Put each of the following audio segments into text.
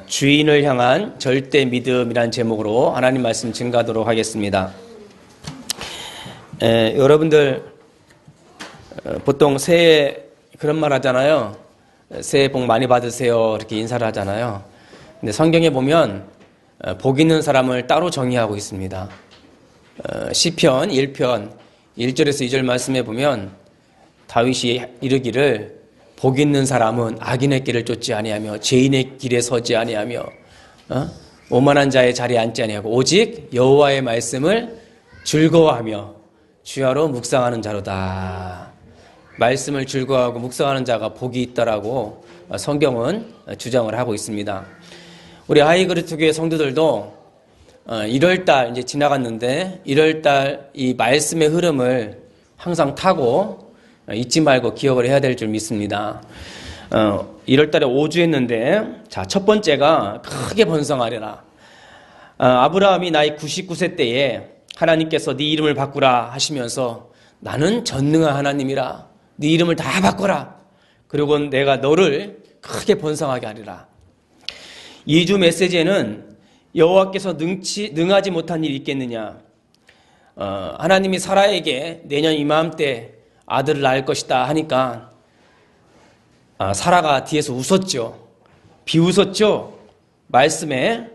주인을 향한 절대 믿음이라는 제목으로 하나님 말씀 증거하도록 하겠습니다. 여러분들 보통 새해 그런 말 하잖아요. 새해 복 많이 받으세요 이렇게 인사를 하잖아요. 근데 성경에 보면 복 있는 사람을 따로 정의하고 있습니다. 시편 1편 1절에서 2절 말씀에 보면 다윗이 이르기를 복 있는 사람은 악인의 길을 쫓지 아니하며 죄인의 길에 서지 아니하며 오만한 자의 자리에 앉지 아니하고 오직 여호와의 말씀을 즐거워하며 주야로 묵상하는 자로다. 말씀을 즐거워하고 묵상하는 자가 복이 있다라고 성경은 주장을 하고 있습니다. 우리 하이그리트 교회 성도들도 1월달 이제 지나갔는데 1월달 이 말씀의 흐름을 항상 타고 잊지 말고 기억을 해야 될 줄 믿습니다. 1월달에 5주 했는데 자, 첫 번째가 크게 번성하리라. 아브라함이 나이 99세 때에 하나님께서 네 이름을 바꾸라 하시면서 나는 전능한 하나님이라 네 이름을 다 바꿔라. 그리고 내가 너를 크게 번성하게 하리라. 2주 메시지에는 여호와께서 능하지 못한 일이 있겠느냐. 하나님이 사라에게 내년 이맘때 아들을 낳을 것이다 하니까 사라가 뒤에서 웃었죠. 비웃었죠. 말씀에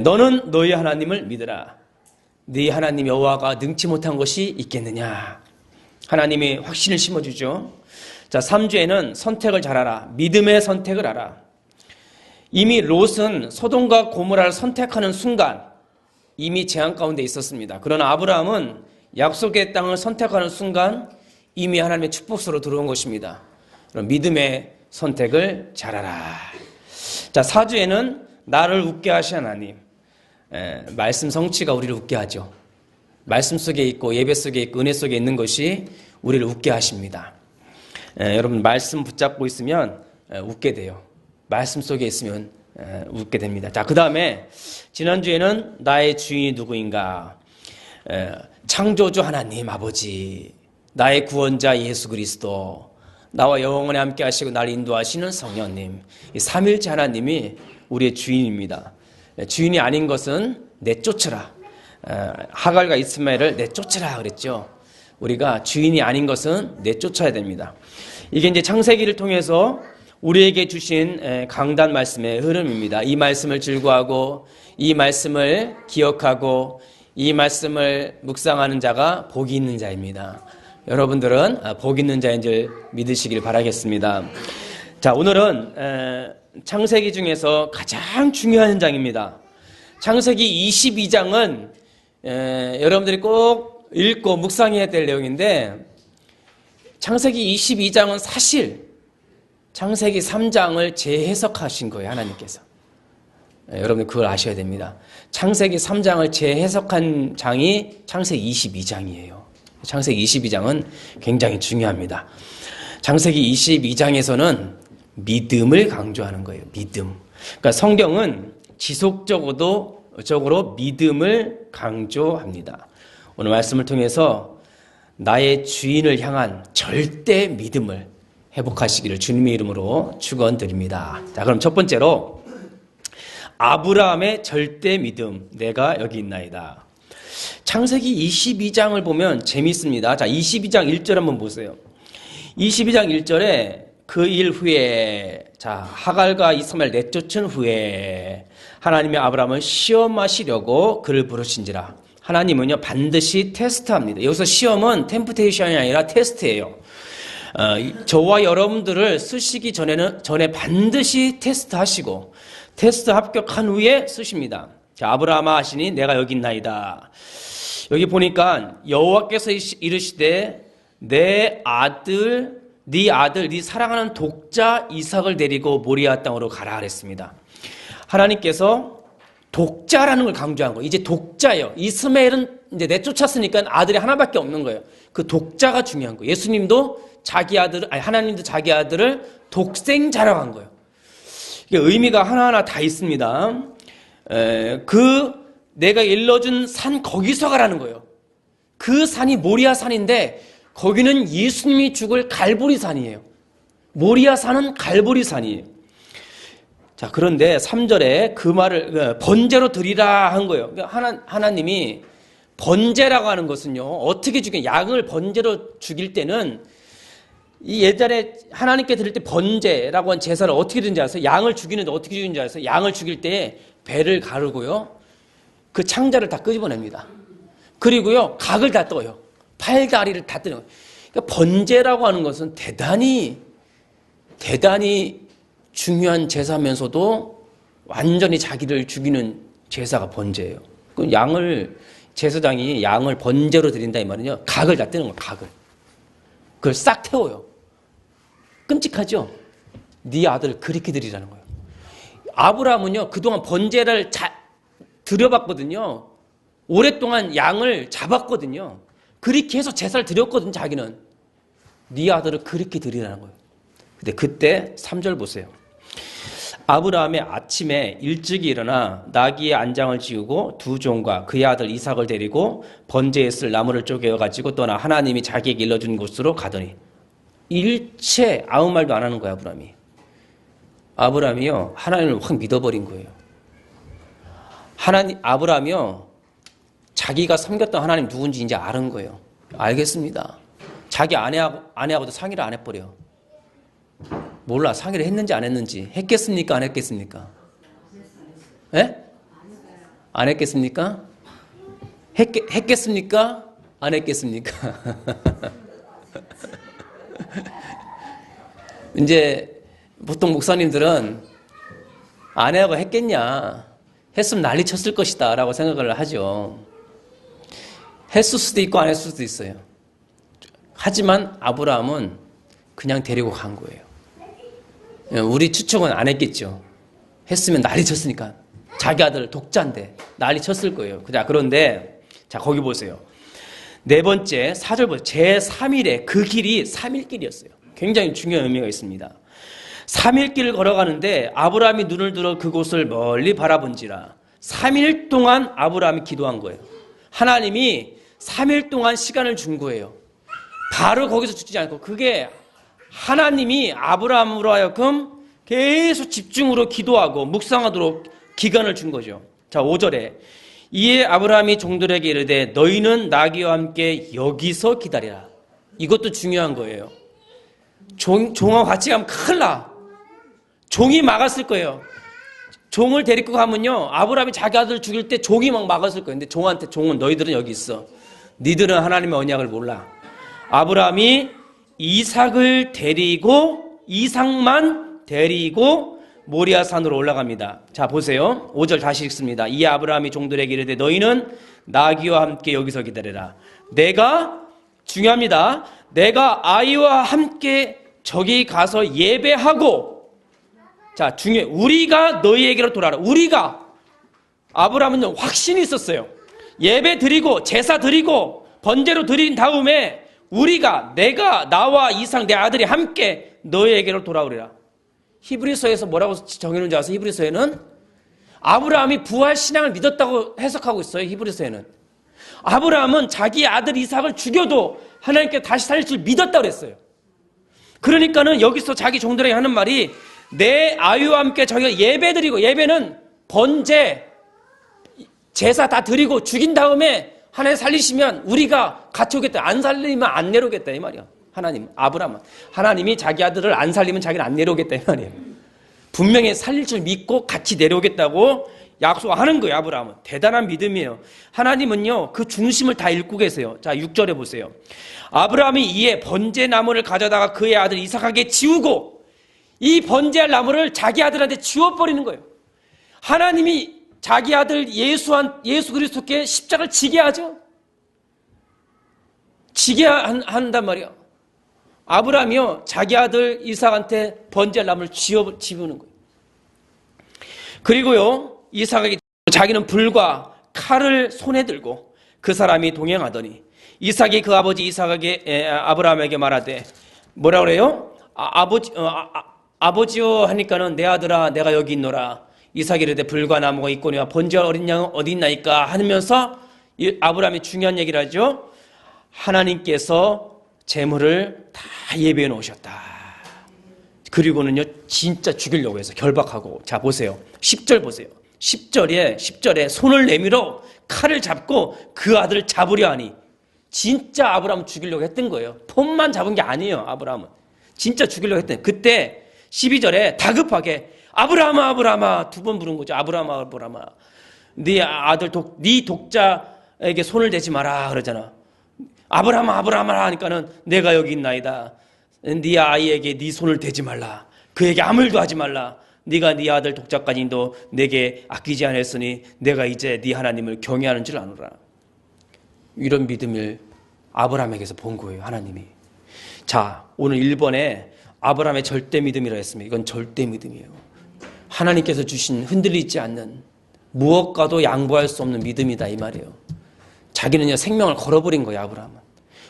너는 너희 하나님을 믿으라. 네 하나님 여호와가 능치 못한 것이 있겠느냐. 하나님이 확신을 심어주죠. 자, 3주에는 선택을 잘하라. 믿음의 선택을 하라. 이미 롯은 소돔과 고모라를 선택하는 순간 이미 재앙 가운데 있었습니다. 그러나 아브라함은 약속의 땅을 선택하는 순간 이미 하나님의 축복으로 들어온 것입니다. 그럼 믿음의 선택을 잘하라. 자, 4주에는 나를 웃게 하신 하나님. 말씀 성취가 우리를 웃게 하죠. 말씀 속에 있고 예배 속에 있고 은혜 속에 있는 것이 우리를 웃게 하십니다. 여러분 말씀 붙잡고 있으면 웃게 돼요. 말씀 속에 있으면 웃게 됩니다. 자, 그 다음에 지난주에는 나의 주인이 누구인가. 창조주 하나님 아버지, 나의 구원자 예수 그리스도, 나와 영원히 함께 하시고 나를 인도하시는 성령님, 이 삼일째 하나님이 우리의 주인입니다. 주인이 아닌 것은 내쫓으라. 하갈과 이스마엘을 내쫓으라 그랬죠. 우리가 주인이 아닌 것은 내쫓아야 됩니다. 이게 이제 창세기를 통해서 우리에게 주신 강단 말씀의 흐름입니다. 이 말씀을 즐거워하고 이 말씀을 기억하고 이 말씀을 묵상하는 자가 복이 있는 자입니다. 여러분들은 복 있는 자인 줄 믿으시길 바라겠습니다. 자, 오늘은 창세기 중에서 가장 중요한 장입니다. 창세기 22장은 여러분들이 꼭 읽고 묵상해야 될 내용인데 창세기 22장은 사실 창세기 3장을 재해석하신 거예요. 하나님께서. 여러분들 그걸 아셔야 됩니다. 창세기 3장을 재해석한 장이 창세기 22장이에요. 창세기 22장은 굉장히 중요합니다. 창세기 22장에서는 믿음을 강조하는 거예요. 믿음. 그러니까 성경은 지속적으로 믿음을 강조합니다. 오늘 말씀을 통해서 나의 주인을 향한 절대 믿음을 회복하시기를 주님의 이름으로 축원드립니다. 자, 그럼 첫 번째로 아브라함의 절대 믿음, 내가 여기 있나이다. 창세기 22장을 보면 재밌습니다. 자, 22장 1절 한번 보세요. 22장 1절에 그 일 후에, 자, 하갈과 이스마엘 내쫓은 후에 하나님이 아브라함을 시험하시려고 그를 부르신지라. 하나님은요 반드시 테스트합니다. 여기서 시험은 템프테이션이 아니라 테스트예요. 저와 여러분들을 쓰시기 전에 반드시 테스트하시고 테스트 합격한 후에 쓰십니다. 자, 아브라함아 하시니 내가 여기 있나이다. 여기 보니까 여호와께서 이르시되 네 아들, 네 사랑하는 독자 이삭을 데리고 모리아 땅으로 가라 그랬습니다. 하나님께서 독자라는 걸 강조한 거예요. 이제 독자예요. 이스마엘은 이제 내쫓았으니까 아들이 하나밖에 없는 거예요. 그 독자가 중요한 거예요. 예수님도 하나님도 자기 아들을 독생자라고 한 거예요. 이게 의미가 하나하나 다 있습니다. 내가 일러준 산 거기서 가라는 거예요. 그 산이 모리아 산인데 거기는 예수님이 죽을 갈보리 산이에요. 모리아 산은 갈보리 산이에요. 자, 그런데 3절에 그 말을 번제로 드리라 한 거예요. 그러니까 하나님이 번제라고 하는 것은요, 어떻게 양을 번제로 죽일 때는 이 예전에 하나님께 드릴 때 번제라고 한 제사를 어떻게 드는지 아세요? 양을 죽이는데 어떻게 죽이는지 아세요? 양을 죽일 때 배를 가르고요, 그 창자를 다 끄집어냅니다. 그리고요, 각을 다 떠요. 팔, 다리를 다 뜨는 거예요. 그러니까 번제라고 하는 것은 대단히 중요한 제사면서도 완전히 자기를 죽이는 제사가 번제예요. 그럼 제사장이 양을 번제로 드린다 이 말은요, 각을 다 뜨는 거예요, 각을. 그걸 싹 태워요. 끔찍하죠? 네 아들을 그렇게 드리라는 거예요. 아브라함은요, 그동안 번제를 드려봤거든요. 오랫동안 양을 잡았거든요. 그렇게 해서 제사를 드렸거든요, 자기는. 네 아들을 그렇게 드리라는 거예요. 근데 그때 3절 보세요. 아브라함이 아침에 일찍 일어나 나귀의 안장을 지우고 두 종과 그의 아들 이삭을 데리고 번제에 쓸 나무를 쪼개어 가지고 떠나 하나님이 자기에게 일러준 곳으로 가더니, 일체 아무 말도 안 하는 거예요, 아브라함이요, 하나님을 확 믿어버린 거예요. 아브라함이요, 자기가 섬겼던 하나님 누군지 이제 아는 거예요. 알겠습니다. 자기 아내하고도 상의를 안 해버려. 몰라, 상의를 했는지 안 했는지. 했겠습니까? 안 했겠습니까? 예? 안 했겠습니까? 했겠습니까? 안 했겠습니까? 이제 보통 목사님들은 아내하고 했겠냐, 했으면 난리 쳤을 것이다 라고 생각을 하죠. 했을 수도 있고 안 했을 수도 있어요. 하지만 아브라함은 그냥 데리고 간 거예요. 우리 추측은 안 했겠죠. 했으면 난리 쳤으니까. 자기 아들 독자인데 난리 쳤을 거예요. 그런데 자, 거기 보세요. 네 번째 4절 보세요. 제3일에 그 길이 3일길이었어요. 굉장히 중요한 의미가 있습니다. 3일길을 걸어가는데 아브라함이 눈을 들어 그곳을 멀리 바라본지라 3일 동안 아브라함이 기도한 거예요. 하나님이 3일 동안 시간을 준 거예요. 바로 거기서 죽지 않고, 그게 하나님이 아브라함으로 하여금 계속 집중으로 기도하고 묵상하도록 기간을 준 거죠. 자, 5절에 이에 아브라함이 종들에게 이르되 너희는 나귀와 함께 여기서 기다리라. 이것도 중요한 거예요. 종하고 같이 가면 큰일 나. 종이 막았을 거예요. 종을 데리고 가면요, 아브라함이 자기 아들을 죽일 때 종이 막 막았을 거예요. 근데 종은 너희들은 여기 있어. 니들은 하나님의 언약을 몰라. 아브라함이 이삭만 데리고 모리아산으로 올라갑니다. 자, 보세요. 5절 다시 읽습니다. 이에 아브라함이 종들에게 이르되 너희는 나귀와 함께 여기서 기다려라. 중요합니다. 내가 아이와 함께 저기 가서 예배하고, 자, 우리가 너희에게로 돌아라. 아브라함은 확신이 있었어요. 예배 드리고 제사 드리고 번제로 드린 다음에 나와 이삭 내 아들이 함께 너희에게로 돌아오리라. 히브리서에서 뭐라고 정해놓은지 아세요? 히브리서에는 아브라함이 부활 신앙을 믿었다고 해석하고 있어요. 히브리서에는 아브라함은 자기 아들 이삭을 죽여도 하나님께 다시 살릴 줄 믿었다고 그랬어요. 그러니까는 여기서 자기 종들에게 하는 말이 내 아유와 함께 저희가 예배 드리고, 예배는 번제 제사 다 드리고 죽인 다음에 하나님 살리시면 우리가 같이 오겠다. 안 살리면 안 내려오겠다 이 말이야. 아브라함은 하나님이 자기 아들을 안 살리면 자기는 안 내려오겠다 이 말이에요. 분명히 살릴 줄 믿고 같이 내려오겠다고 약속하는 거예요. 아브라함은 대단한 믿음이에요. 하나님은요, 그 중심을 다 읽고 계세요. 자, 6절에 보세요. 아브라함이 이에 번제 나무를 가져다가 그의 아들 이삭에게 지우고, 이 번제할 나무를 자기 아들한테 지워버리는 거예요. 하나님이 자기 아들 예수 그리스도께 십자가를 지게 하죠. 지게 한단 말이야. 아브라함이요, 자기 아들 이삭한테 번제할 나무를 지우는 거예요. 그리고요, 이삭에게 자기는 불과 칼을 손에 들고 그 사람이 동행하더니 이삭이 그 아버지 아브라함에게 말하되 뭐라 그래요? 아버지요 하니까는 내 아들아 내가 여기 있노라. 이삭이 이르되 불과 나무가 있거니와 번제할 어린 양은 어디 있나이까 하면서 아브라함이 중요한 얘기를 하죠. 하나님께서 제물을 다 예배해 놓으셨다. 그리고는요, 진짜 죽이려고 해서 결박하고. 자, 보세요. 10절 보세요. 10절에 손을 내밀어 칼을 잡고 그 아들을 잡으려 하니, 진짜 아브라함 죽이려고 했던 거예요. 폰만 잡은 게 아니에요, 아브라함은. 진짜 죽이려고 했던 거예요. 그때 12절에 다급하게 아브라함아, 아브라함아, 두 번 부른 거죠. 아브라함아, 아브라함아. 네 아들 네 독자에게 손을 대지 마라 그러잖아. 아브라함아, 아브라함아 하니까는 내가 여기 있나이다. 네 아이에게 네 손을 대지 말라. 그에게 아무 일도 하지 말라. 네가 네 아들 독자까지도 내게 아끼지 않았으니 내가 이제 네 하나님을 경외하는 줄 아노라. 이런 믿음을 아브라함에게서 본 거예요, 하나님이. 자, 오늘 1번에 아브라함의 절대 믿음이라 했습니다. 이건 절대 믿음이에요. 하나님께서 주신 흔들리지 않는, 무엇과도 양보할 수 없는 믿음이다 이 말이에요. 자기는요, 생명을 걸어버린 거예요, 아브라함은.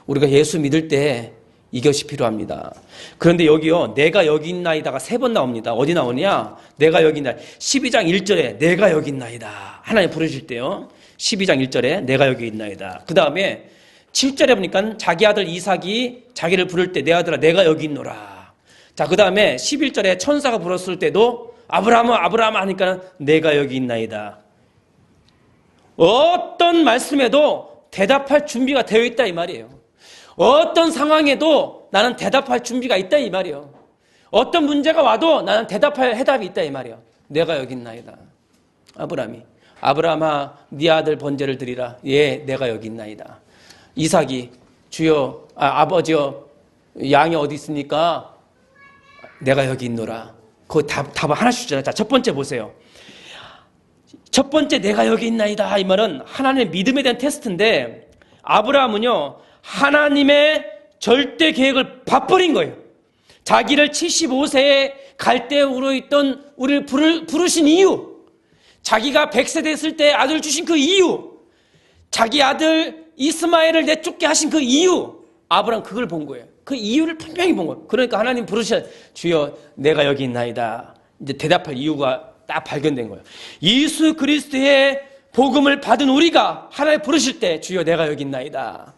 우리가 예수 믿을 때 이것이 필요합니다. 그런데 여기요, 내가 여기 있나이다가 3번 나옵니다. 어디 나오냐? 내가 여기 있나. 12장 1절에 내가 여기 있나이다. 하나님 부르실 때요, 12장 1절에 내가 여기 있나이다. 그 다음에 7절에 보니까 자기 아들 이삭이 자기를 부를 때 내 아들아 내가 여기 있노라. 자, 그 다음에 11절에 천사가 불었을 때도 아브라함아, 아브라함아 하니까 내가 여기 있나이다. 어떤 말씀에도 대답할 준비가 되어 있다 이 말이에요. 어떤 상황에도 나는 대답할 준비가 있다 이 말이에요. 어떤 문제가 와도 나는 대답할 해답이 있다 이 말이에요. 내가 여기 있나이다. 아브라함이 아브라함아 네 아들 번제를 드리라. 예, 내가 여기 있나이다. 이삭이 주여, 아버지여 양이 어디 있습니까? 내가 여기 있노라. 그 답을 하나씩 주잖아요. 자, 첫 번째 보세요. 첫 번째 내가 여기 있나이다 이 말은 하나님의 믿음에 대한 테스트인데, 아브라함은요 하나님의 절대 계획을 봐버린 거예요. 자기를 75세에 갈대우로 있던 우리를 부르신 이유, 자기가 100세 됐을 때 아들 주신 그 이유, 자기 아들 이스마엘을 내쫓게 하신 그 이유, 아브라함 그걸 본 거예요. 그 이유를 분명히 본 거예요. 그러니까 하나님 부르셔, 주여 내가 여기 있나이다. 이제 대답할 이유가 딱 발견된 거예요. 예수 그리스도의 복음을 받은 우리가 하나님 부르실 때 주여 내가 여기 있나이다.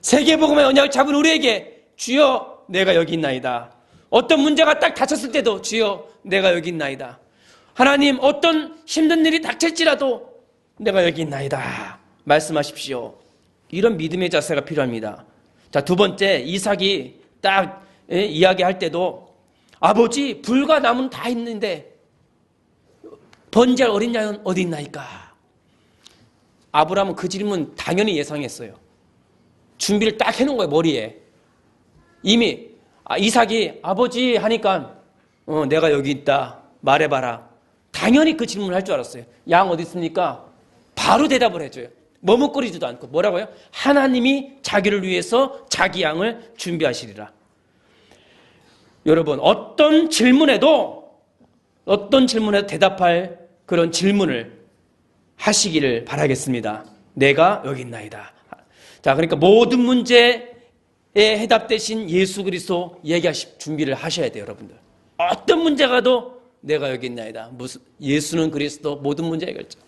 세계복음의 언약을 잡은 우리에게 주여 내가 여기 있나이다. 어떤 문제가 딱 닥쳤을 때도 주여 내가 여기 있나이다. 하나님 어떤 힘든 일이 닥칠지라도 내가 여기 있나이다 말씀하십시오. 이런 믿음의 자세가 필요합니다. 자, 두 번째, 이삭이 딱 이야기할 때도 아버지 불과 나무는 다 있는데 번제할 어린 양은 어디 있나이까? 아브라함은 그 질문 당연히 예상했어요. 준비를 딱 해놓은 거예요, 머리에. 이미 이삭이 아버지 하니까 내가 여기 있다 말해봐라. 당연히 그 질문을 할 줄 알았어요. 양 어디 있습니까? 바로 대답을 해줘요. 머뭇거리지도 않고. 뭐라고요? 하나님이 자기를 위해서 자기 양을 준비하시리라. 여러분, 어떤 질문에도 대답할 그런 질문을 하시기를 바라겠습니다. 내가 여기 있나이다. 자, 그러니까 모든 문제에 해답 대신 예수 그리스도 얘기하실 준비를 하셔야 돼요, 여러분들. 어떤 문제가 와도 내가 여기 있나이다. 예수는 그리스도 모든 문제 해결자.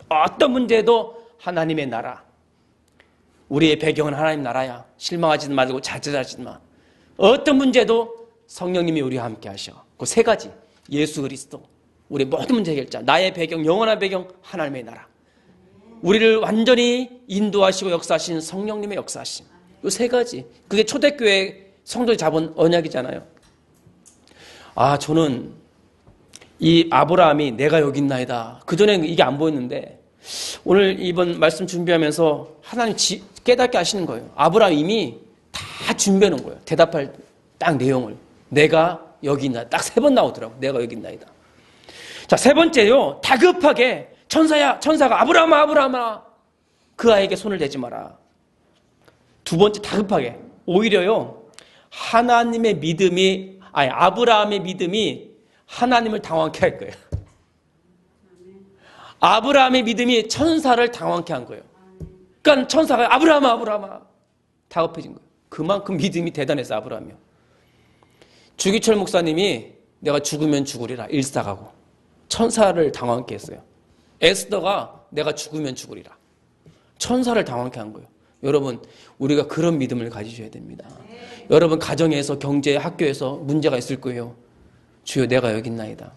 어떤 문제도 하나님의 나라. 우리의 배경은 하나님 나라야. 실망하지 말고 자제하지 마. 어떤 문제도 성령님이 우리와 함께 하셔. 그 세 가지. 예수 그리스도. 우리 모든 문제 해결자. 나의 배경, 영원한 배경, 하나님의 나라. 우리를 완전히 인도하시고 역사하신 성령님의 역사하심. 이 세 가지. 그게 초대교회 성도들이 잡은 언약이잖아요. 저는 이 아브라함이 내가 여기 있나이다. 그전에는 이게 안 보였는데 오늘 이번 말씀 준비하면서 하나님 깨닫게 하시는 거예요. 아브라함 이미 다 준비해 놓은 거예요. 대답할 딱 내용을. 내가 여기 있나. 딱 3번 나오더라고요. 내가 여기 있나이다. 자, 세 번째요. 다급하게 천사가 아브라함아 그 아이에게 손을 대지 마라. 두 번째 다급하게. 오히려요. 아브라함의 믿음이 하나님을 당황케 할 거예요. 아브라함의 믿음이 천사를 당황케 한 거예요. 그러니까 천사가 아브라함아 다급해진 거예요. 그만큼 믿음이 대단해서 아브라함이요. 주기철 목사님이 내가 죽으면 죽으리라 일사가고 천사를 당황케 했어요. 에스더가 내가 죽으면 죽으리라. 천사를 당황케 한 거예요. 여러분, 우리가 그런 믿음을 가지셔야 됩니다. 여러분, 가정에서, 경제, 학교에서 문제가 있을 거예요. 주여 내가 여기 있나이다.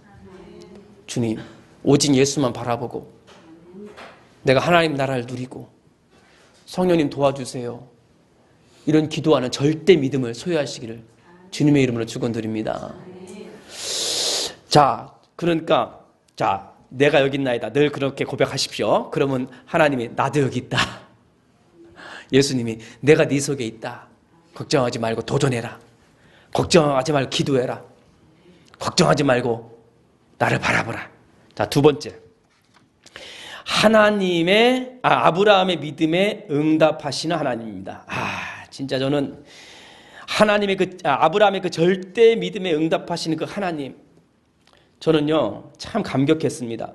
주님, 오직 예수만 바라보고 내가 하나님 나라를 누리고 성령님 도와주세요. 이런 기도하는 절대 믿음을 소유하시기를 주님의 이름으로 축원드립니다. 자, 그러니까 내가 여기 있나이다. 늘 그렇게 고백하십시오. 그러면 하나님이 나도 여기 있다. 예수님이 내가 네 속에 있다. 걱정하지 말고 도전해라. 걱정하지 말고 기도해라. 걱정하지 말고 나를 바라보라. 자, 두 번째. 아브라함의 믿음에 응답하시는 하나님입니다. 진짜 저는 하나님의 아브라함의 그 절대 믿음에 응답하시는 그 하나님, 저는요 참 감격했습니다.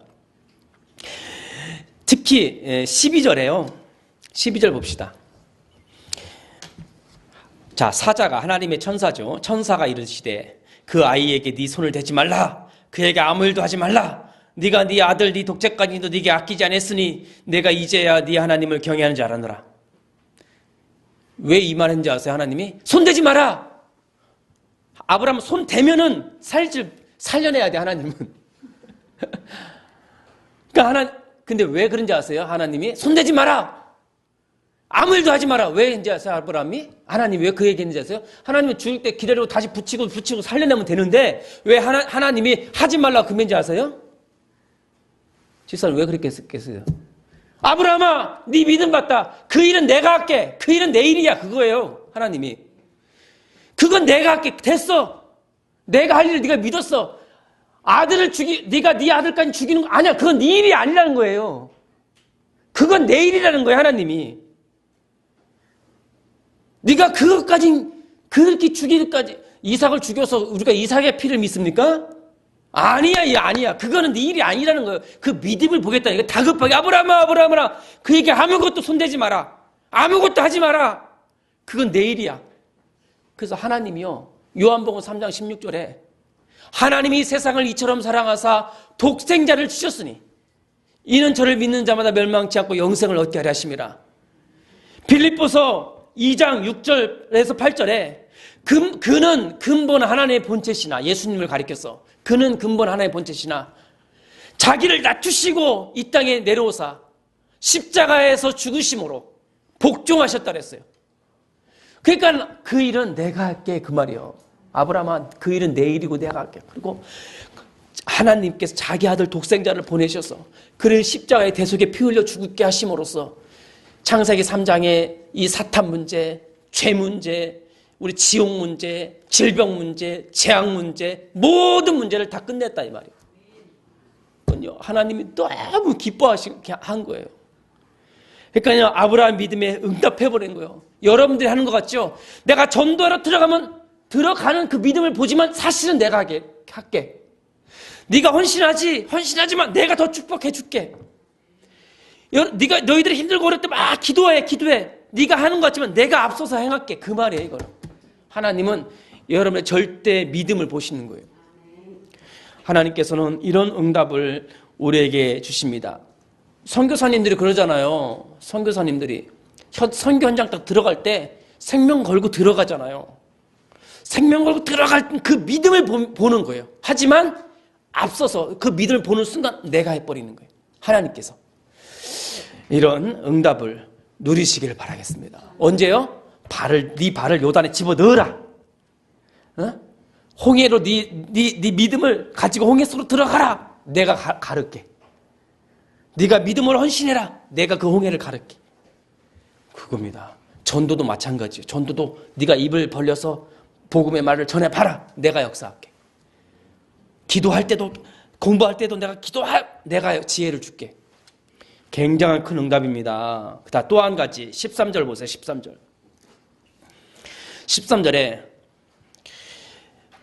특히 12절에요. 12절 봅시다. 자, 사자가, 하나님의 천사죠. 천사가 이르시되 그 아이에게 네 손을 대지 말라. 그에게 아무 일도 하지 말라. 네가 네 아들 네 독자까지도 네게 아끼지 않았으니 내가 이제야 네 하나님을 경외하는 줄 알았노라. 왜 이 말 했는지 아세요? 하나님이 손대지 마라. 아브라함 손 대면은 살려내야 돼, 하나님은. 그러니까 근데 왜 그런지 아세요? 하나님이 손대지 마라. 아무 일도 하지 마라. 왜 했는지 아세요? 아브라함이? 하나님이 왜 그 얘기했는지 아세요? 하나님은 죽을 때 기다리고 다시 붙이고 살려내면 되는데 왜 하나님이 하지 말라 그 말인지 아세요? 집사님 왜 그렇게 했겠어요? 아브라함아, 네 믿음 같다. 그 일은 내가 할게. 그 일은 내 일이야. 그거예요. 하나님이. 그건 내가 할게. 됐어. 내가 할 일을 네가 믿었어. 네가 네 아들까지 죽이는 거 아니야. 그건 네 일이 아니라는 거예요. 그건 내 일이라는 거예요. 하나님이. 네가 그것까지 그렇게 죽이기까지 이삭을 죽여서 우리가 이삭의 피를 믿습니까? 아니야. 그거는 네 일이 아니라는 거예요. 그 믿음을 보겠다니까. 다급하게 아브라함아 그에게 아무것도 손대지 마라. 아무것도 하지 마라. 그건 내 일이야. 그래서 하나님이요, 요한복음 3장 16절에 하나님이 세상을 이처럼 사랑하사 독생자를 주셨으니 이는 저를 믿는 자마다 멸망치 않고 영생을 얻게 하려 하심이라. 빌립보서 2장 6절에서 8절에 그는 근본 하나님의 본체시나, 예수님을 가리켜서 그는 근본 하나님의 본체시나 자기를 낮추시고 이 땅에 내려오사 십자가에서 죽으심으로 복종하셨다 그랬어요. 그러니까 그 일은 내가 할게, 그 말이요. 아브라함아, 그 일은 내 일이고 내가 할게. 그리고 하나님께서 자기 아들 독생자를 보내셔서 그를 십자가에 대속에 피 흘려 죽게 하심으로써 창세기 3장의 이 사탄 문제, 죄 문제, 우리 지옥 문제, 질병 문제, 재앙 문제, 모든 문제를 다 끝냈다 이 말이에요. 하나님이 너무 기뻐하시게 한 거예요. 그러니까 아브라함 믿음에 응답해버린 거예요. 여러분들이 하는 것 같죠? 내가 전도하러 들어가는 그 믿음을 보지만 사실은 내가 할게. 네가 헌신하지만 내가 더 축복해 줄게. 너희들이 힘들고 어릴 때 막 기도해. 네가 하는 것 같지만 내가 앞서서 행할게. 그 말이에요, 이거는. 하나님은 여러분의 절대 믿음을 보시는 거예요. 하나님께서는 이런 응답을 우리에게 주십니다. 선교사님들이 그러잖아요. 선교사님들이 선교 현장 딱 들어갈 때 생명 걸고 들어가잖아요. 생명 걸고 들어갈 그 믿음을 보는 거예요. 하지만 앞서서 그 믿음을 보는 순간 내가 해버리는 거예요. 하나님께서. 이런 응답을 누리시길 바라겠습니다. 언제요? 네 발을 요단에 집어넣어라. 홍해로 네 믿음을 가지고 홍해 속으로 들어가라. 내가 가를게. 네가 믿음으로 헌신해라. 내가 그 홍해를 가를게. 그겁니다. 전도도 마찬가지예요. 전도도 네가 입을 벌려서 복음의 말을 전해봐라. 내가 역사할게. 기도할 때도, 공부할 때도 내가 지혜를 줄게. 굉장한 큰 응답입니다. 그다음 또 한 가지 13절 보세요. 13절에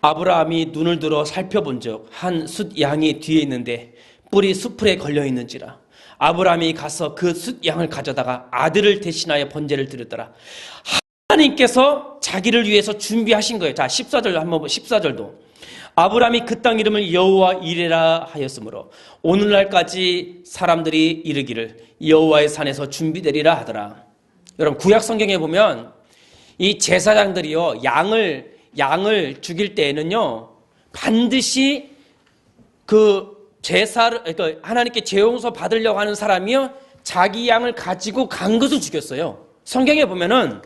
아브라함이 눈을 들어 살펴본 적 한 숫 양이 뒤에 있는데 뿔이 수풀에 걸려 있는지라. 아브라함이 가서 그 숫 양을 가져다가 아들을 대신하여 번제를 드렸더라. 하나님께서 자기를 위해서 준비하신 거예요. 자, 14절 한번 14절도. 아브라함이 그 땅 이름을 여호와 이레라 하였으므로 오늘날까지 사람들이 이르기를 여호와의 산에서 준비되리라 하더라. 여러분, 구약 성경에 보면 이 제사장들이요, 양을 죽일 때에는요, 반드시 그 제사를, 그러니까 하나님께 죄 용서 받으려고 하는 사람이요, 자기 양을 가지고 간 것을 죽였어요. 성경에 보면은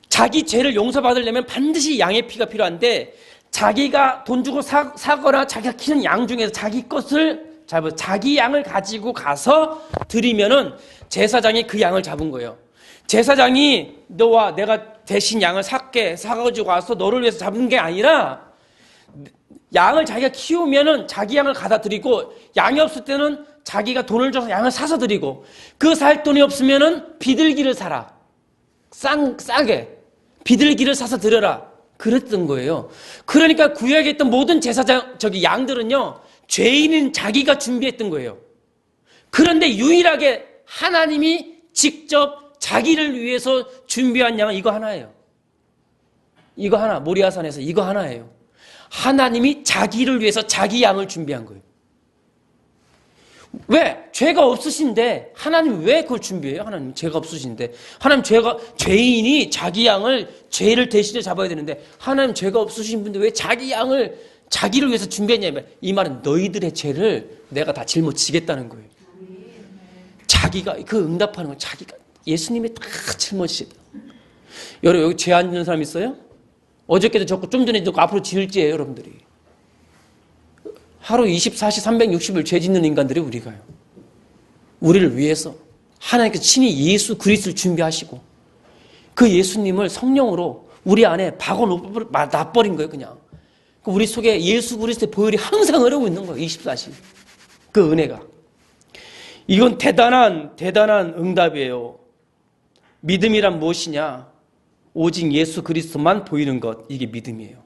자기 죄를 용서받으려면 반드시 양의 피가 필요한데, 자기가 돈 주고 사거나 자기가 키우는 양 중에서 자기 것을 자기 양을 가지고 가서 드리면은 제사장이 그 양을 잡은 거예요. 제사장이 너와 내가 대신 양을 사가지고 와서 너를 위해서 잡은 게 아니라, 양을 자기가 키우면은 자기 양을 가다 드리고, 양이 없을 때는 자기가 돈을 줘서 양을 사서 드리고, 그 살 돈이 없으면은 비둘기를 사라. 싸게 비둘기를 사서 드려라. 그랬던 거예요. 그러니까 구약에 있던 모든 양들은요, 죄인인 자기가 준비했던 거예요. 그런데 유일하게 하나님이 직접 자기를 위해서 준비한 양은 이거 하나예요. 이거 하나, 모리아산에서 이거 하나예요. 하나님이 자기를 위해서 자기 양을 준비한 거예요. 왜? 죄가 없으신데 하나님 왜 그걸 준비해요? 하나님 죄가 없으신데. 하나님 죄인이 자기 양을, 죄를 대신에 잡아야 되는데, 하나님 죄가 없으신 분데 왜 자기 양을 자기를 위해서 준비했냐면, 이 말은 너희들의 죄를 내가 다 짊어지겠다는 거예요. 자기가 그 응답하는 건 자기가, 예수님이 다 짊어지시다. 여러분 여기 죄 안 짓는 사람 있어요? 어저께도 졌고 좀 전에 졌고 앞으로 지을지예요, 여러분들이. 하루 24시 360일 죄 짓는 인간들이 우리가요. 우리를 위해서 하나님께서 친히 예수 그리스도를 준비하시고, 그 예수님을 성령으로 우리 안에 박아놔버린 거예요, 그냥. 우리 속에 예수 그리스도의 보혈이 항상 흐르고 있는 거예요, 24시. 그 은혜가. 이건 대단한 응답이에요. 믿음이란 무엇이냐? 오직 예수 그리스도만 보이는 것, 이게 믿음이에요.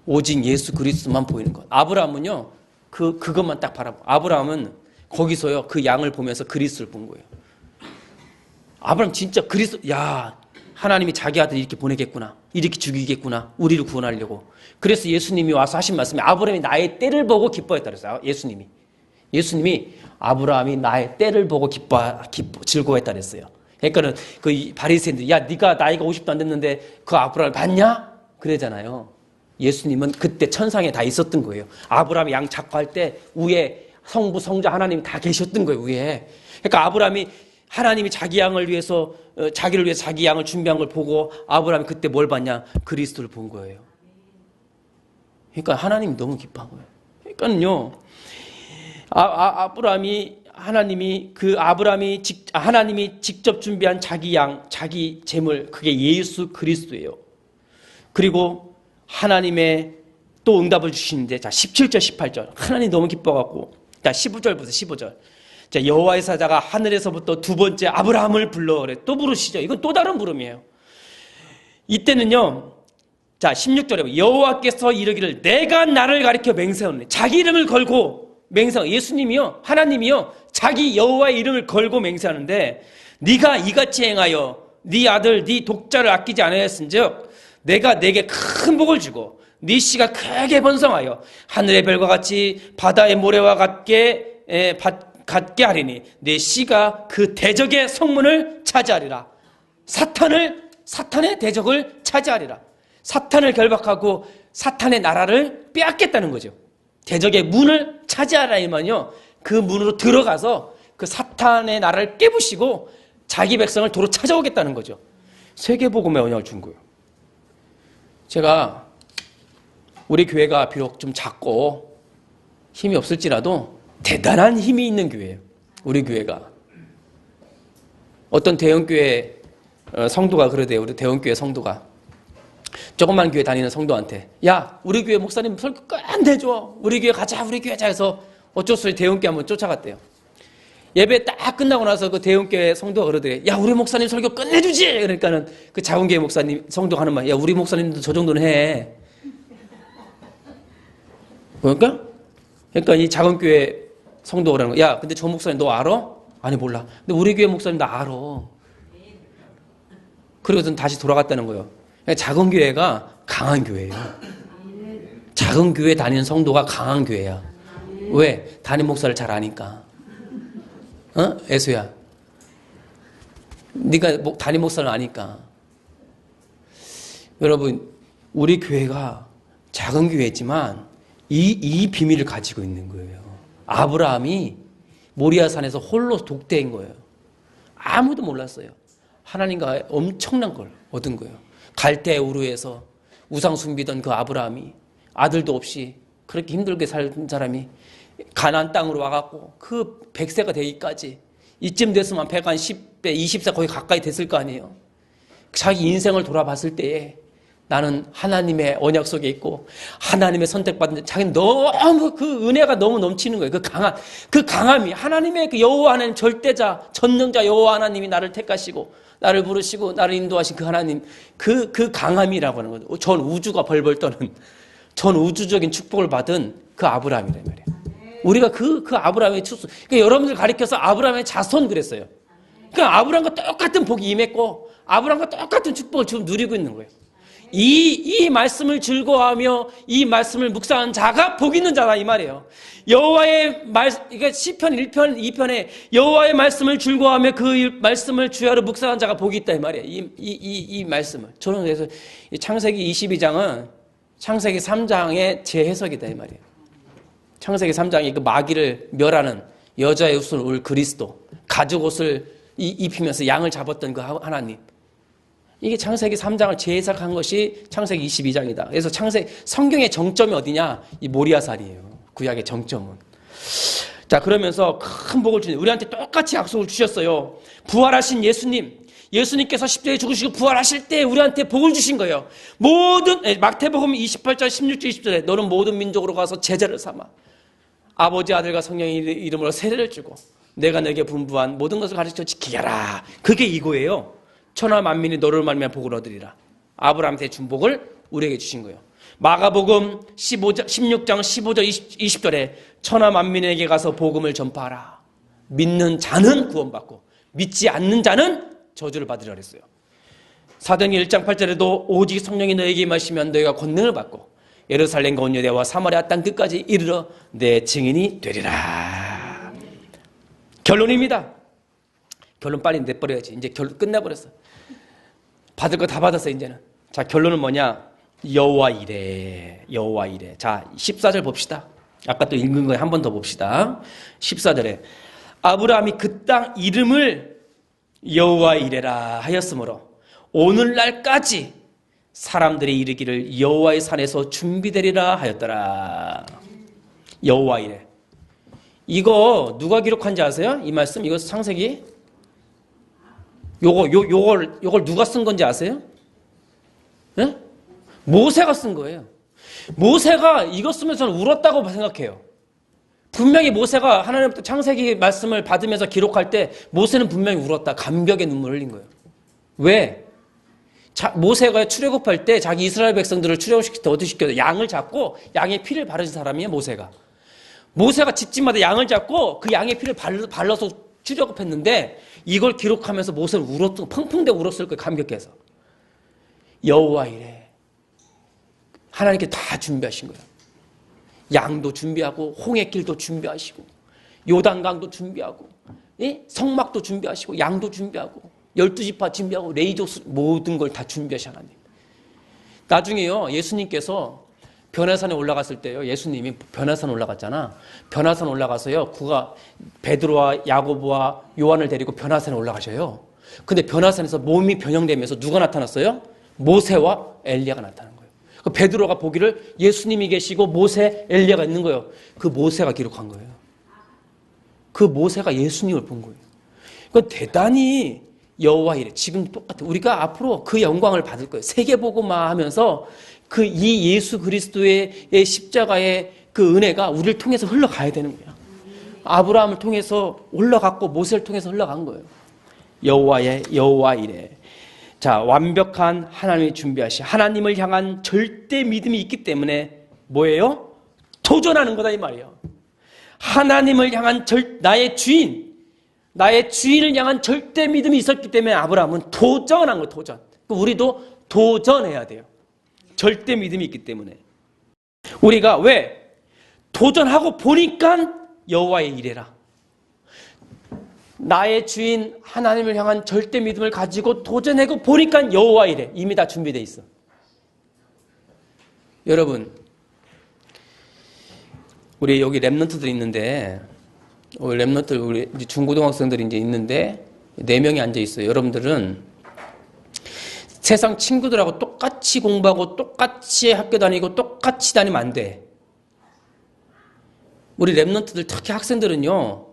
오직 예수 그리스도만 보이는 것. 아브라함은요, 그것만 딱 바라보고, 아브라함은 거기서요, 그 양을 보면서 그리스도를 본 거예요. 아브라함 진짜 하나님이 자기 아들 이렇게 보내겠구나, 이렇게 죽이겠구나, 우리를 구원하려고. 그래서 예수님이 와서 하신 말씀이, 아브라함이 나의 때를 보고 기뻐했다 그랬어요. 예수님이 아브라함이 나의 때를 보고 즐거워했다 그랬어요. 그러니까는 그 바리새인들이, 야, 네가 나이가 50도 안 됐는데 그 아브라함을 봤냐? 그러잖아요. 예수님은 그때 천상에 다 있었던 거예요. 아브라함이 양 잡고 할 때 위에 성부, 성자 하나님이 다 계셨던 거예요, 위에. 그러니까 아브라함이 하나님이 자기 양을 위해서, 자기를 위해서 자기 양을 준비한 걸 보고 아브라함이 그때 뭘 봤냐? 그리스도를 본 거예요. 그러니까 하나님이 너무 기뻐한 거예요. 그러니까는요, 하나님이 직접 준비한 자기 양, 자기 재물, 그게 예수 그리스도예요. 그리고 하나님의 또 응답을 주시는데, 자, 17절, 18절. 하나님 너무 기뻐갖고, 자, 15절부터 15절. 자, 여호와의 사자가 하늘에서부터 두 번째 아브라함을 불러 그래. 또 부르시죠. 이건 또 다른 부름이에요. 이때는요, 자, 16절에 여호와께서 이르기를 내가 나를 가리켜 맹세하노니, 자기 이름을 걸고 맹세하노니, 예수님이요, 하나님이요, 자기 여호와의 이름을 걸고 맹세하는데, 네가 이같이 행하여 네 아들 네 독자를 아끼지 아니하였은즉 내가 내게 큰 복을 주고 네 씨가 크게 번성하여 하늘의 별과 같이 바다의 모래와 같게 하리니 네 씨가 그 대적의 성문을 차지하리라. 사탄의 대적을 차지하리라. 사탄을 결박하고 사탄의 나라를 빼앗겠다는 거죠. 대적의 문을 차지하라니만요, 그 문으로 들어가서 그 사탄의 나라를 깨부시고 자기 백성을 도로 찾아오겠다는 거죠. 세계복음의 언약을 준 거예요. 제가 우리 교회가 비록 좀 작고 힘이 없을지라도 대단한 힘이 있는 교회예요. 우리 교회가. 어떤 대형교회 성도가 그러대요. 우리 대형교회 성도가 조그만 교회 다니는 성도한테, 야, 우리 교회 목사님 설교 꼭 내줘, 우리 교회 가자, 우리 교회 가자 해서 어쩔 수 없이 대형교회 한번 쫓아갔대요. 예배 딱 끝나고 나서 그 대형교회 성도가 그러더래. 야, 우리 목사님 설교 끝내주지. 그러니까는 그 작은 교회 목사님, 성도가 하는 말, 야, 우리 목사님도 저 정도는 해. 그러니까 이 작은 교회 성도가 그러는 거야. 야, 근데 저 목사님 너 알아? 아니, 몰라. 근데 우리 교회 목사님 나 알아. 그리고선 다시 돌아갔다는 거예요. 작은 교회가 강한 교회예요. 작은 교회 다니는 성도가 강한 교회야. 왜? 담임 목사를 잘 아니까. 애수야, 네가 담임 목사를 아니까. 여러분, 우리 교회가 작은 교회지만 이 비밀을 가지고 있는 거예요. 아브라함이 모리아산에서 홀로 독대인 거예요. 아무도 몰랐어요. 하나님과 엄청난 걸 얻은 거예요. 갈대 우르에서 우상 숭비던 그 아브라함이 아들도 없이 그렇게 힘들게 산 사람이 가나안 땅으로 와갖고 그 100세가 되기까지 이쯤 됐으면 110대 20세 거의 가까이 됐을 거 아니에요. 자기 인생을 돌아봤을 때에 나는 하나님의 언약 속에 있고 하나님의 선택받은 자기는 너무 그 은혜가 너무 넘치는 거예요. 그 강함이 하나님의 그 여호와 하나님 절대자 전능자 여호와 하나님이 나를 택하시고 나를 부르시고 나를 인도하신 그 하나님 그 강함이라고 하는 거죠. 전 우주가 벌벌 떠는 전 우주적인 축복을 받은 그 아브라함이란 말이에요. 우리가 그 아브라함의 추수. 그러니까 여러분들 가리켜서 아브라함의 자손 그랬어요. 그러니까 아브라함과 똑같은 복이 임했고 아브라함과 똑같은 축복을 지금 누리고 있는 거예요. 이 말씀을 즐거워하며 이 말씀을 묵상한 자가 복 있는 자다 이 말이에요. 여호와의 말씀, 그러니까 시편 1편, 2편에 여호와의 말씀을 즐거워하며 그 말씀을 주야로 묵상한 자가 복이 있다 이 말이에요. 이 말씀을. 저는 그래서 창세기 22장은 창세기 3장의 재해석이다 이 말이에요. 창세기 3장이 그 마귀를 멸하는 여자의 옷을 울 그리스도, 가죽 옷을 입히면서 양을 잡았던 그 하나님. 이게 창세기 3장을 재해석한 것이 창세기 22장이다. 그래서 성경의 정점이 어디냐? 이 모리아산이에요. 구약의 정점은. 자, 그러면서 큰 복을 주는 우리한테 똑같이 약속을 주셨어요. 부활하신 예수님께서 십자가에 죽으시고 부활하실 때 우리한테 복을 주신 거예요. 마태복음 28장 16절 20절에 너는 모든 민족으로 가서 제자를 삼아 아버지 아들과 성령의 이름으로 세례를 주고 내가 너에게 분부한 모든 것을 가르쳐 지키게 하라. 그게 이거예요. 천하 만민이 너를 말미암아 복을 얻으리라. 아브라함한테 준 복을 우리에게 주신 거예요. 마가복음 16장 15절 20절에 천하 만민에게 가서 복음을 전파하라. 믿는 자는 구원받고 믿지 않는 자는 저주를 받으리라 그랬어요. 사도행전 1장 8절에도 오직 성령이 너에게 임하시면 너희가 권능을 받고 예루살렘과 온 유대와 사마리아 땅 끝까지 이르러 내 증인이 되리라. 결론입니다. 결론 빨리 내버려야지. 이제 결론 끝내버렸어. 받을 거 다 받았어 이제는. 자, 결론은 뭐냐? 여호와 이래. 자, 14절 봅시다. 아까 또 읽은 거에 한 번 더 봅시다. 14절에 아브라함이 그 땅 이름을 여호와 이래라 하였으므로 오늘날까지 사람들이 이르기를 여호와의 산에서 준비되리라 하였더라. 여호와 이래. 이거 누가 기록한지 아세요? 이 말씀 이거 창세기 요걸 누가 쓴 건지 아세요? 네? 모세가 쓴 거예요. 모세가 이거 쓰면서 울었다고 생각해요. 분명히 모세가 하나님부터 창세기 말씀을 받으면서 기록할 때 모세는 분명히 울었다. 감격의 눈물을 흘린 거예요. 왜? 모세가 출애굽할 때 자기 이스라엘 백성들을 출애굽시킬 때 어떻게 시켜요? 양을 잡고 양의 피를 바르신 사람이에요. 모세가 집집마다 양을 잡고 그 양의 피를 발라서 출애굽했는데 이걸 기록하면서 모세는 펑펑대 울었을 거예요. 감격해서. 여호와 이래. 하나님께 다 준비하신 거예요. 양도 준비하고 홍해길도 준비하시고 요단강도 준비하고 성막도 준비하시고 양도 준비하고 12지파 준비하고 레이조스 모든 걸 다 준비하신 하나님. 나중에요. 예수님께서 변화산에 올라갔을 때요. 예수님이 변화산 올라갔잖아. 변화산 올라가서요. 그가 베드로와 야고보와 요한을 데리고 변화산에 올라가셔요. 근데 변화산에서 몸이 변형되면서 누가 나타났어요? 모세와 엘리야가 나타난 거예요. 그 베드로가 보기를 예수님이 계시고 모세, 엘리야가 있는 거예요. 그 모세가 기록한 거예요. 그 모세가 예수님을 본 거예요. 그건 대단히 여호와 이래. 지금 똑같아. 우리가 앞으로 그 영광을 받을 거예요. 세계복음화 하면서 이 예수 그리스도의 십자가의 그 은혜가 우리를 통해서 흘러가야 되는 거야. 아브라함을 통해서 올라갔고 모세를 통해서 흘러간 거예요. 여호와 이래. 자, 완벽한 하나님이 준비하신 하나님을 향한 절대 믿음이 있기 때문에 뭐예요? 도전하는 거다 이 말이에요. 하나님을 향한 나의 주인을 향한 절대 믿음이 있었기 때문에 아브라함은 도전한 거예요. 도전. 우리도 도전해야 돼요. 절대 믿음이 있기 때문에. 우리가 왜? 도전하고 보니까 여호와의 이래라. 나의 주인 하나님을 향한 절대 믿음을 가지고 도전하고 보니까 여호와 이래. 이미 다 준비되어 있어. 여러분, 우리 여기 랩런트들이 있는데, 랩런트 우리 중고등학생들이 이제 있는데 4명이 앉아 있어요. 여러분들은 세상 친구들하고 똑같이 공부하고 똑같이 학교 다니고 똑같이 다니면 안 돼. 우리 랩런트들 특히 학생들은요,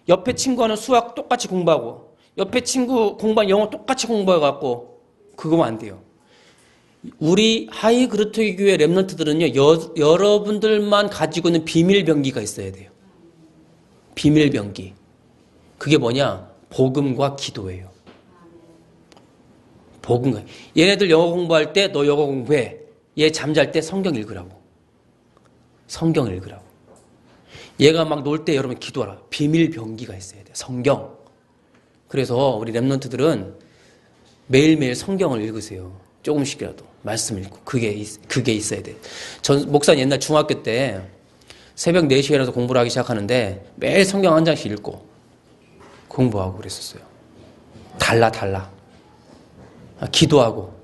옆에 친구하는 수학 똑같이 공부하고 옆에 친구 공부한 영어 똑같이 공부해갖고 그거면 안 돼요. 우리 하이그루트기 교회 랩런트들은요, 여러분들만 가지고 있는 비밀병기가 있어야 돼요. 비밀병기. 그게 뭐냐? 복음과 기도예요. 복음과. 얘네들 영어 공부할 때 너 영어 공부해. 얘 잠잘 때 성경 읽으라고. 성경 읽으라고. 얘가 막 놀 때 여러분 기도하라. 비밀병기가 있어야 돼요. 성경. 그래서 우리 랩런트들은 매일매일 성경을 읽으세요. 조금씩이라도 말씀 읽고 그게 있어야 돼요. 전 목사님 옛날 중학교 때 새벽 4시에 일어나서 공부를 하기 시작하는데 매일 성경 한 장씩 읽고 공부하고 그랬었어요. 달라. 기도하고.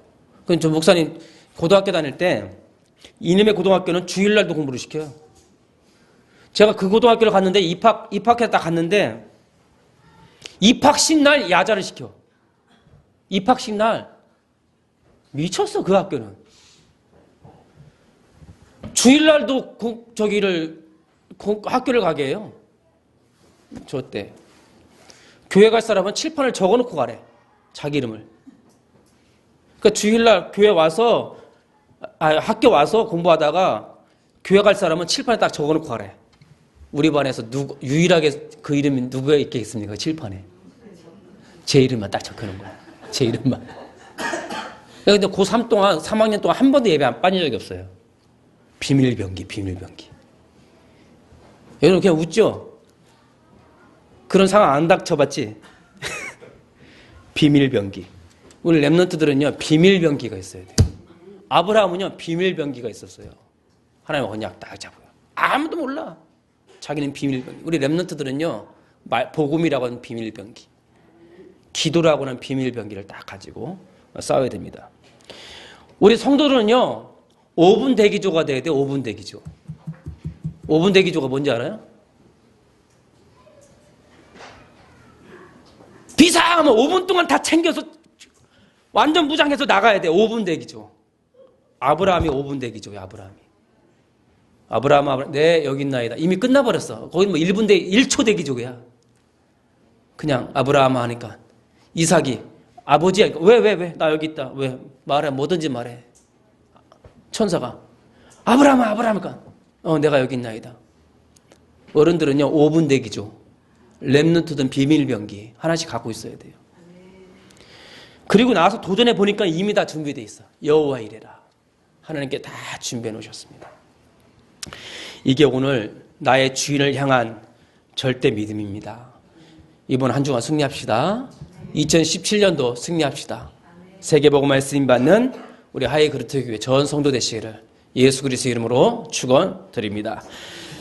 그럼 저 목사님 고등학교 다닐 때 이놈의 고등학교는 주일날도 공부를 시켜요. 제가 그 고등학교를 갔는데 입학해 딱 갔는데 입학식 날 야자를 시켜. 입학식 날 미쳤어 그 학교는. 주일날도 학교를 가게 해요. 저 때 교회 갈 사람은 칠판을 적어놓고 가래. 자기 이름을. 그러니까 주일날 교회 와서 학교 와서 공부하다가 교회 갈 사람은 칠판에 딱 적어놓고 가래. 우리 반에서 유일하게 그 이름이 누구가 있겠습니까? 칠판에. 제 이름만 딱 적혀놓은 거야. 제 이름만. 근데 고3 동안, 3학년 동안 한 번도 예배 안 빠진 적이 없어요. 비밀병기. 여러분 그냥 웃죠? 그런 상황 안 닥쳐봤지? 비밀병기. 우리 랩런트들은요, 비밀병기가 있어야 돼요. 아브라함은요, 비밀병기가 있었어요. 하나님 언약 딱 잡고요. 아무도 몰라. 자기는 비밀병기. 우리 랩런트들은요, 복음이라고 하는 비밀병기. 기도라고 하는 비밀병기를 딱 가지고 싸워야 됩니다. 우리 성도들은요, 5분 대기조가 돼야 돼요. 5분 대기조. 5분 대기조가 뭔지 알아요? 비상하면 5분 동안 다 챙겨서 완전 무장해서 나가야 돼. 5분 대기조. 아브라함이 5분 대기조야. 아브라함, 네, 여기 있나이다. 이미 끝나버렸어. 거기 뭐 1초 대기조야. 그냥 아브라함 하니까. 이삭이, 아버지야. 왜? 나 여기 있다. 왜? 말해. 뭐든지 말해. 천사가, 아브라함아. 그러니까, 내가 여기 있나이다. 어른들은요, 5분 대기조. 랩런트든 비밀병기. 하나씩 갖고 있어야 돼요. 그리고 나서 도전해 보니까 이미 다 준비되어 있어. 여호와 이래라. 하나님께 다 준비해 놓으셨습니다. 이게 오늘 나의 주인을 향한 절대 믿음입니다. 이번 한 주간 승리합시다. 2017년도 승리합시다. 세계복음화에 쓰임받는 우리 하이그루트 교회 전 성도 되시기를 예수 그리스도의 이름으로 축원드립니다.